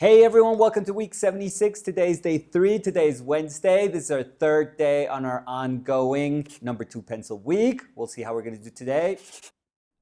Hey everyone, welcome to week 76. Today's day 3. Today's Wednesday. This is our third day on our ongoing number 2 pencil week. We'll see how we're going to do today.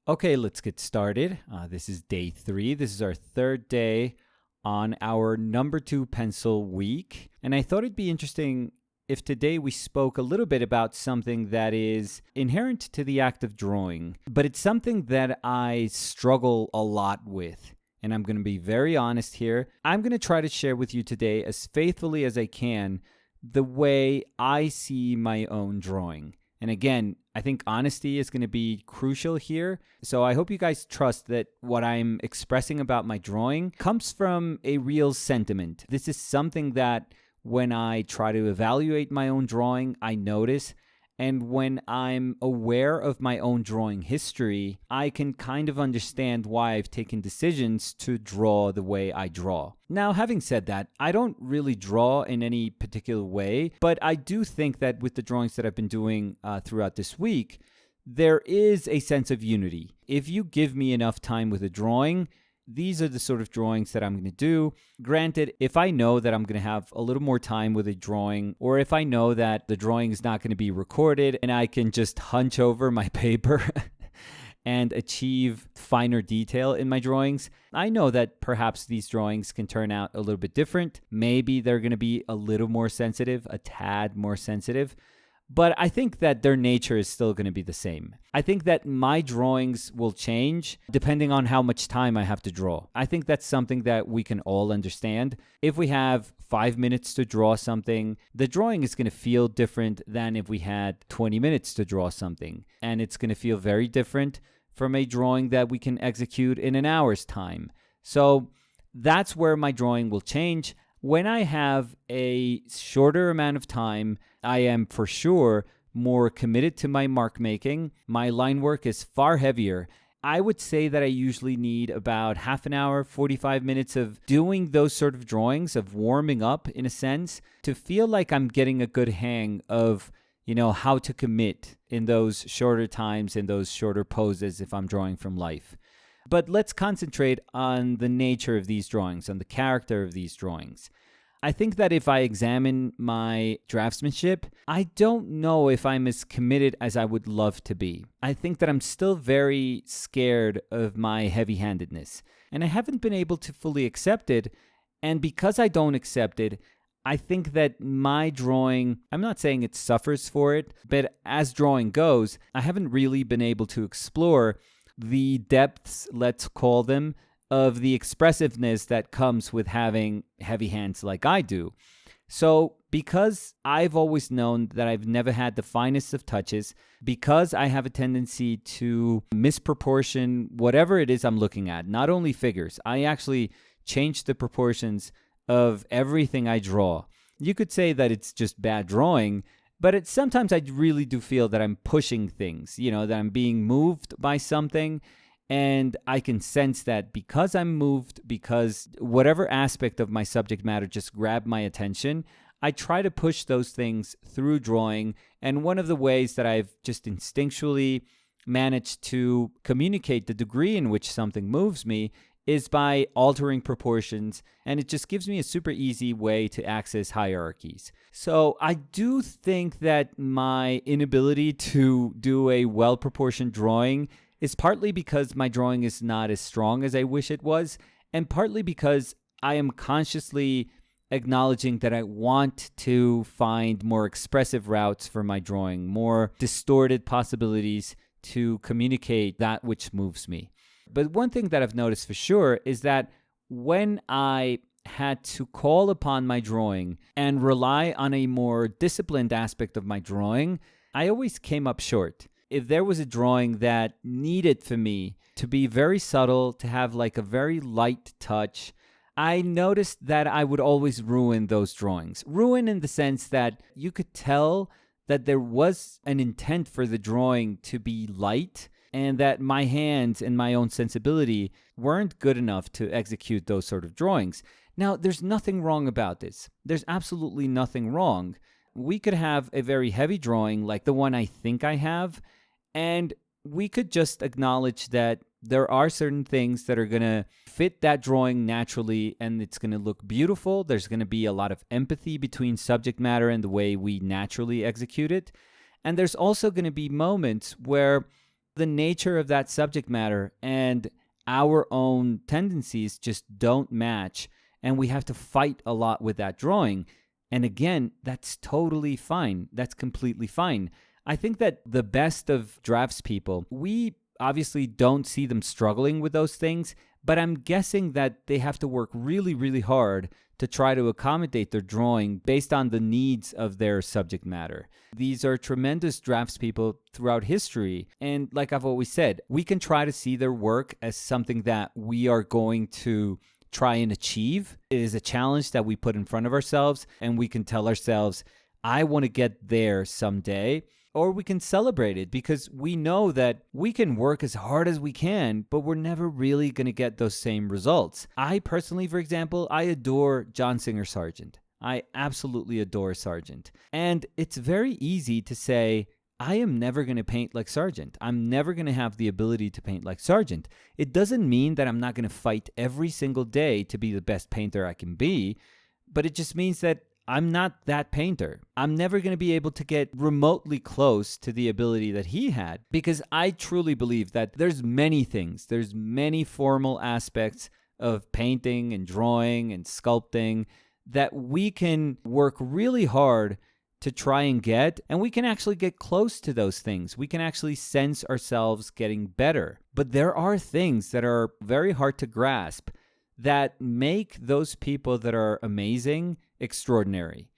Okay, let's get started. This is day 3. This is our third day on our number 2 pencil week. And I thought it'd be interesting if today we spoke a little bit about something that is inherent to the act of drawing, but it's something that I struggle a lot with. And I'm going to be very honest here. I'm going to try to share with you today, as faithfully as I can, the way I see my own drawing. And again, I think honesty is going to be crucial here. So I hope you guys trust that what I'm expressing about my drawing comes from a real sentiment. This is something that when I try to evaluate my own drawing, I notice. And when I'm aware of my own drawing history, I can kind of understand why I've taken decisions to draw the way I draw. Now, having said that, I don't really draw in any particular way, but I do think that with the drawings that I've been doing throughout this week, there is a sense of unity. If you give me enough time with a drawing, these are the sort of drawings that I'm going to do. Granted, if I know that I'm going to have a little more time with a drawing, or if I know that the drawing is not going to be recorded and I can just hunch over my paper and achieve finer detail in my drawings, I know that perhaps these drawings can turn out a little bit different. Maybe they're going to be a little more sensitive, a tad more sensitive. But I think that their nature is still going to be the same. I think that my drawings will change depending on how much time I have to draw. I think that's something that we can all understand. If we have 5 minutes to draw something, the drawing is going to feel different than if we had 20 minutes to draw something. And it's going to feel very different from a drawing that we can execute in an hour's time. So that's where my drawing will change. When I have a shorter amount of time, I am for sure more committed to my mark making. My line work is far heavier. I would say that I usually need about half an hour, 45 minutes of doing those sort of drawings, of warming up in a sense, to feel like I'm getting a good hang of, how to commit in those shorter times, in those shorter poses if I'm drawing from life. But let's concentrate on the nature of these drawings, on the character of these drawings. I think that if I examine my draftsmanship, I don't know if I'm as committed as I would love to be. I think that I'm still very scared of my heavy-handedness, and I haven't been able to fully accept it. And because I don't accept it, I think that my drawing, I'm not saying it suffers for it, but as drawing goes, I haven't really been able to explore the depths, let's call them, of the expressiveness that comes with having heavy hands like I do. So because I've always known that I've never had the finest of touches, because I have a tendency to misproportion whatever it is I'm looking at, not only figures, I actually change the proportions of everything I draw. You could say that it's just bad drawing, but sometimes I really do feel that I'm pushing things, that I'm being moved by something. And I can sense that because I'm moved, because whatever aspect of my subject matter just grabbed my attention, I try to push those things through drawing. And one of the ways that I've just instinctually managed to communicate the degree in which something moves me is by altering proportions, and it just gives me a super easy way to access hierarchies. So I do think that my inability to do a well-proportioned drawing is partly because my drawing is not as strong as I wish it was, and partly because I am consciously acknowledging that I want to find more expressive routes for my drawing, more distorted possibilities to communicate that which moves me. But one thing that I've noticed for sure is that when I had to call upon my drawing and rely on a more disciplined aspect of my drawing, I always came up short. If there was a drawing that needed for me to be very subtle, to have like a very light touch, I noticed that I would always ruin those drawings. Ruin in the sense that you could tell that there was an intent for the drawing to be light, and that my hands and my own sensibility weren't good enough to execute those sort of drawings. Now, there's nothing wrong about this. There's absolutely nothing wrong. We could have a very heavy drawing like the one I think I have, and we could just acknowledge that There are certain things that are going to fit that drawing naturally, and it's going to look beautiful. There's going to be a lot of empathy between subject matter and the way we naturally execute it. And there's also going to be moments where the nature of that subject matter and our own tendencies just don't match, and we have to fight a lot with that drawing. And again, that's totally fine. That's completely fine. I think that the best of draftspeople, we obviously don't see them struggling with those things, but I'm guessing that they have to work really, really hard to try to accommodate their drawing based on the needs of their subject matter. These are tremendous draftspeople throughout history. And like I've always said, we can try to see their work as something that we are going to try and achieve. It is a challenge that we put in front of ourselves, and we can tell ourselves, I want to get there someday. Or we can celebrate it because we know that we can work as hard as we can, but we're never really going to get those same results. I personally, for example, I adore John Singer Sargent. I absolutely adore Sargent. And it's very easy to say, I am never going to paint like Sargent. I'm never going to have the ability to paint like Sargent. It doesn't mean that I'm not going to fight every single day to be the best painter I can be, but it just means that I'm not that painter. I'm never going to be able to get remotely close to the ability that he had, because I truly believe that there's many things. There's many formal aspects of painting and drawing and sculpting that we can work really hard to try and get, and we can actually get close to those things. We can actually sense ourselves getting better. But there are things that are very hard to grasp that make those people that are amazing extraordinary.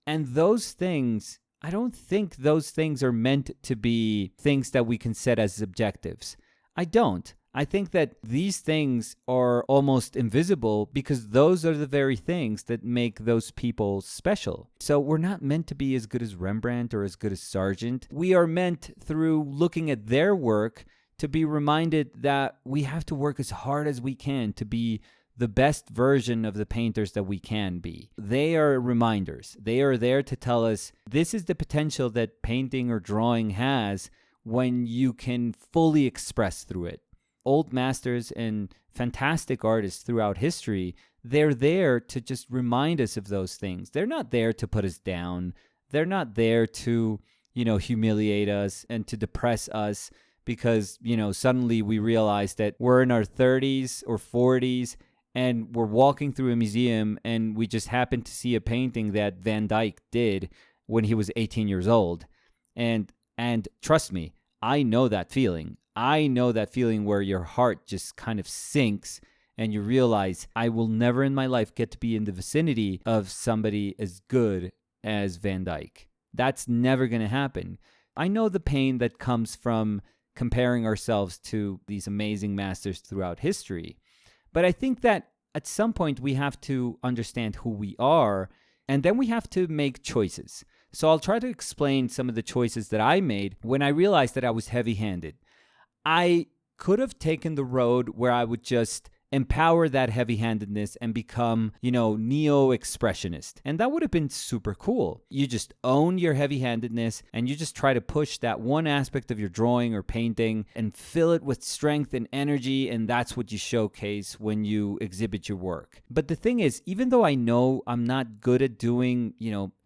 And those things, I don't think those things are meant to be things that we can set as objectives. I don't. I think that these things are almost invisible because those are the very things that make those people special. So we're not meant to be as good as Rembrandt or as good as Sargent. We are meant, through looking at their work, to be reminded that we have to work as hard as we can to be the best version of the painters that we can be. They are reminders. They are there to tell us this is the potential that painting or drawing has when you can fully express through it. Old masters and fantastic artists throughout history, they're there to just remind us of those things. They're not there to put us down. They're not there to, humiliate us and to depress us because, suddenly we realize that we're in our 30s or 40s and we're walking through a museum and we just happen to see a painting that Van Dyck did when he was 18 years old. And trust me, I know that feeling. I know that feeling where your heart just kind of sinks and you realize, I will never in my life get to be in the vicinity of somebody as good as Van Dyck. That's never going to happen. I know the pain that comes from comparing ourselves to these amazing masters throughout history. But I think that at some point we have to understand who we are, and then we have to make choices. So I'll try to explain some of the choices that I made when I realized that I was heavy-handed. I could have taken the road where I would just empower that heavy-handedness and become, neo-expressionist. And that would have been super cool. You just own your heavy-handedness and you just try to push that one aspect of your drawing or painting and fill it with strength and energy, and that's what you showcase when you exhibit your work. But the thing is, even though I know I'm not good at doing,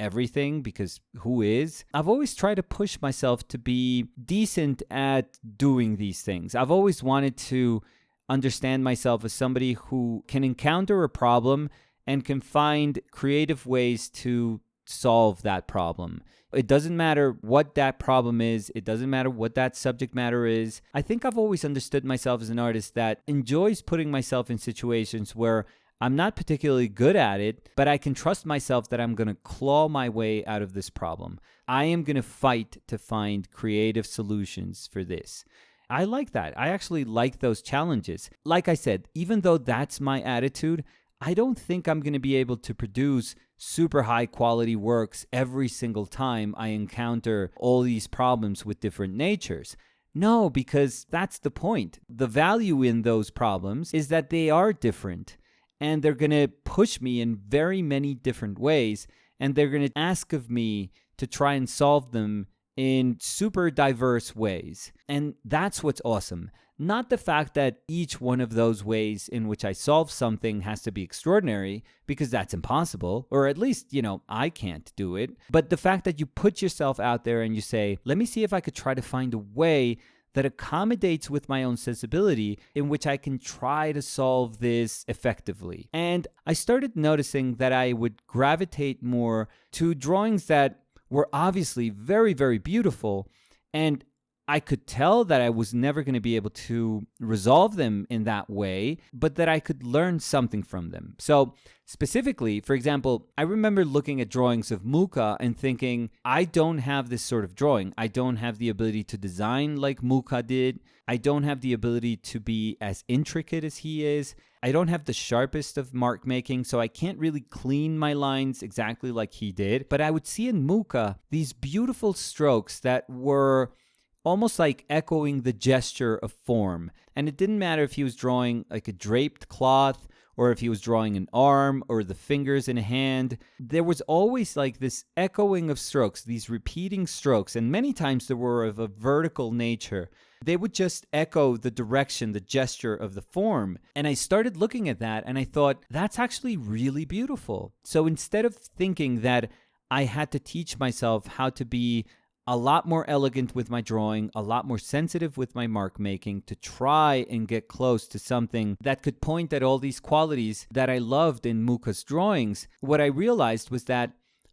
everything, because who is? I've always tried to push myself to be decent at doing these things. I've always wanted to understand myself as somebody who can encounter a problem and can find creative ways to solve that problem. It doesn't matter what that problem is. It doesn't matter what that subject matter is. I think I've always understood myself as an artist that enjoys putting myself in situations where I'm not particularly good at it, but I can trust myself that I'm going to claw my way out of this problem. I am going to fight to find creative solutions for this. I like that. I actually like those challenges. Like I said, even though that's my attitude, I don't think I'm going to be able to produce super high quality works every single time I encounter all these problems with different natures. No, because that's the point. The value in those problems is that they are different and they're going to push me in very many different ways, and they're going to ask of me to try and solve them in super diverse ways. And that's what's awesome. Not the fact that each one of those ways in which I solve something has to be extraordinary, because that's impossible, or at least, I can't do it. But the fact that you put yourself out there and you say, let me see if I could try to find a way that accommodates with my own sensibility in which I can try to solve this effectively. And I started noticing that I would gravitate more to drawings that were obviously very, very beautiful, and I could tell that I was never going to be able to resolve them in that way, but that I could learn something from them. So specifically, for example, I remember looking at drawings of Muka and thinking, I don't have this sort of drawing. I don't have the ability to design like Muka did. I don't have the ability to be as intricate as he is. I don't have the sharpest of mark making, so I can't really clean my lines exactly like he did. But I would see in Muka these beautiful strokes that were almost like echoing the gesture of form. And it didn't matter if he was drawing like a draped cloth or if he was drawing an arm or the fingers in a hand. There was always like this echoing of strokes, these repeating strokes, and many times they were of a vertical nature. They would just echo the direction, the gesture of the form. And I started looking at that and I thought, that's actually really beautiful. So instead of thinking that I had to teach myself how to be a lot more elegant with my drawing, a lot more sensitive with my mark making, to try and get close to something that could point at all these qualities that I loved in Muka's drawings, what I realized was that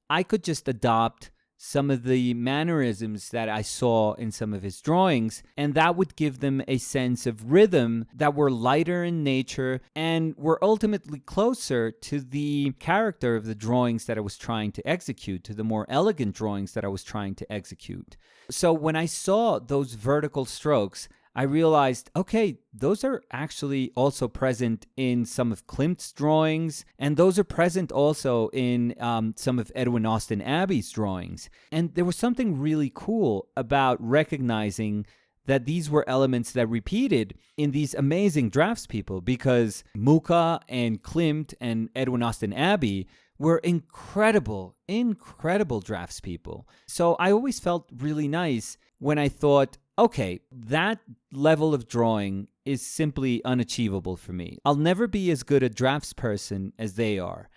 I could just adopt some of the mannerisms that I saw in some of his drawings, and that would give them a sense of rhythm that were lighter in nature and were ultimately closer to the character of the drawings that I was trying to execute, to the more elegant drawings that I was trying to execute. So when I saw those vertical strokes, I realized, okay, those are actually also present in some of Klimt's drawings, and those are present also in some of Edwin Austin Abbey's drawings. And there was something really cool about recognizing that these were elements that repeated in these amazing draftspeople, because Muka and Klimt and Edwin Austin Abbey were incredible draftspeople. So I always felt really nice when I thought, okay, that level of drawing is simply unachievable for me. I'll never be as good a draftsperson as they are,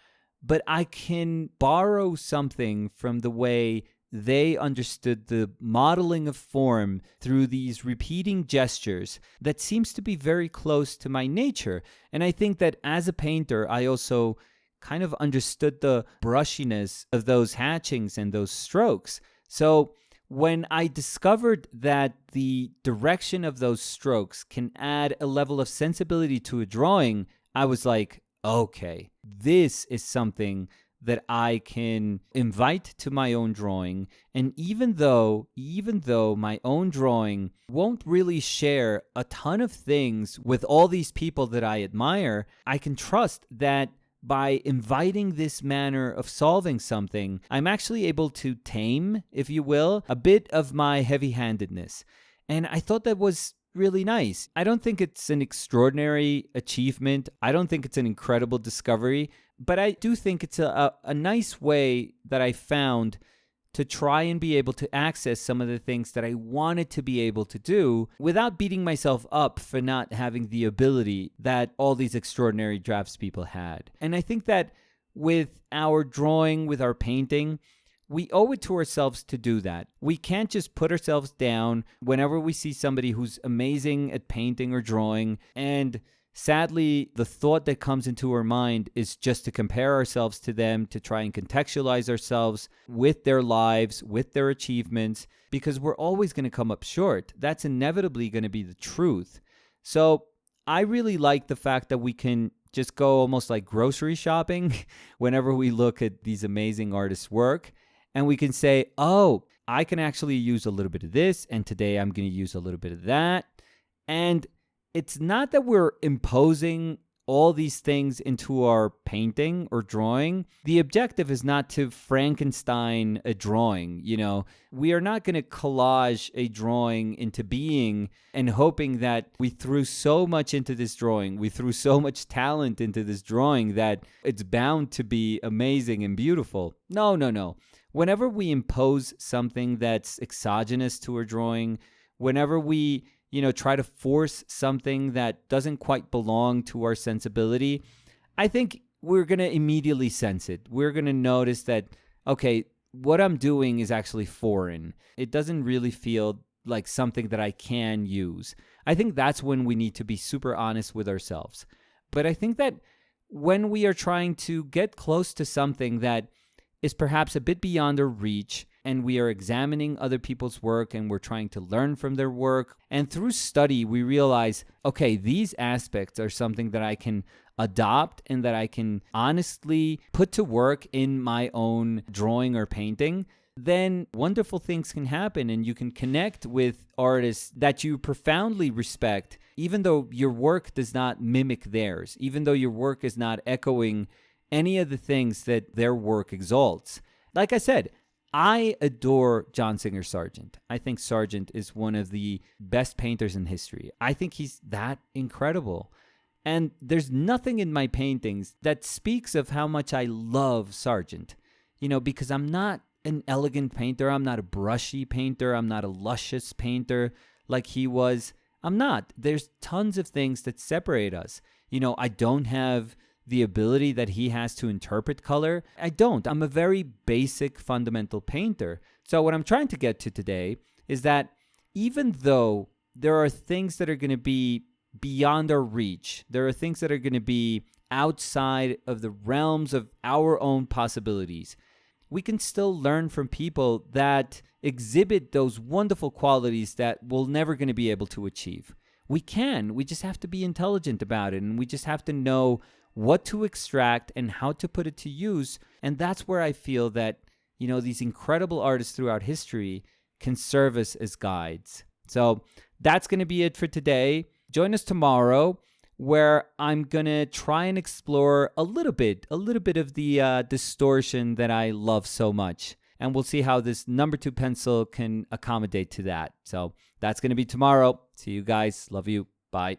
but I can borrow something from the way they understood the modeling of form through these repeating gestures that seems to be very close to my nature. And I think that as a painter, I also kind of understood the brushiness of those hatchings and those strokes. So when I discovered that the direction of those strokes can add a level of sensibility to a drawing, I was like, okay, this is something that I can invite to my own drawing. And even though my own drawing won't really share a ton of things with all these people that I admire, I can trust that by inviting this manner of solving something, I'm actually able to tame, if you will, a bit of my heavy-handedness. And I thought that was really nice. I don't think it's an extraordinary achievement. I don't think it's an incredible discovery, but I do think it's a nice way that I found to try and be able to access some of the things that I wanted to be able to do without beating myself up for not having the ability that all these extraordinary draftspeople had. And I think that with our drawing, with our painting, we owe it to ourselves to do that. We can't just put ourselves down whenever we see somebody who's amazing at painting or drawing, and sadly, the thought that comes into our mind is just to compare ourselves to them, to try and contextualize ourselves with their lives, with their achievements, because we're always going to come up short. That's inevitably going to be the truth. So I really like the fact that we can just go almost like grocery shopping whenever we look at these amazing artists' work, and we can say, oh, I can actually use a little bit of this, and today I'm going to use a little bit of that. And it's not that we're imposing all these things into our painting or drawing. The objective is not to Frankenstein a drawing, We are not going to collage a drawing into being and hoping that we threw so much into this drawing, we threw so much talent into this drawing that it's bound to be amazing and beautiful. No. whenever we impose something that's exogenous to our drawing, whenever we, try to force something that doesn't quite belong to our sensibility, I think we're going to immediately sense it. We're going to notice that, okay, what I'm doing is actually foreign. It doesn't really feel like something that I can use. I think that's when we need to be super honest with ourselves. But I think that when we are trying to get close to something that is perhaps a bit beyond our reach, and we are examining other people's work and we're trying to learn from their work, and through study we realize, okay, these aspects are something that I can adopt and that I can honestly put to work in my own drawing or painting, then wonderful things can happen and you can connect with artists that you profoundly respect, even though your work does not mimic theirs, even though your work is not echoing any of the things that their work exalts. Like I said, I adore John Singer Sargent. I think Sargent is one of the best painters in history. I think he's that incredible. And there's nothing in my paintings that speaks of how much I love Sargent, because I'm not an elegant painter. I'm not a brushy painter. I'm not a luscious painter like he was. I'm not. There's tons of things that separate us. I don't have the ability that he has to interpret color. I don't. I'm a very basic, fundamental painter. So what I'm trying to get to today is that even though there are things that are going to be beyond our reach, there are things that are going to be outside of the realms of our own possibilities, we can still learn from people that exhibit those wonderful qualities that we're never going to be able to achieve. We can. We just have to be intelligent about it, and we just have to know what to extract and how to put it to use. And that's where I feel that, these incredible artists throughout history can serve us as guides. So that's going to be it for today. Join us tomorrow, where I'm going to try and explore a little bit of the distortion that I love so much. And we'll see how this number 2 pencil can accommodate to that. So that's going to be tomorrow. See you guys. Love you. Bye.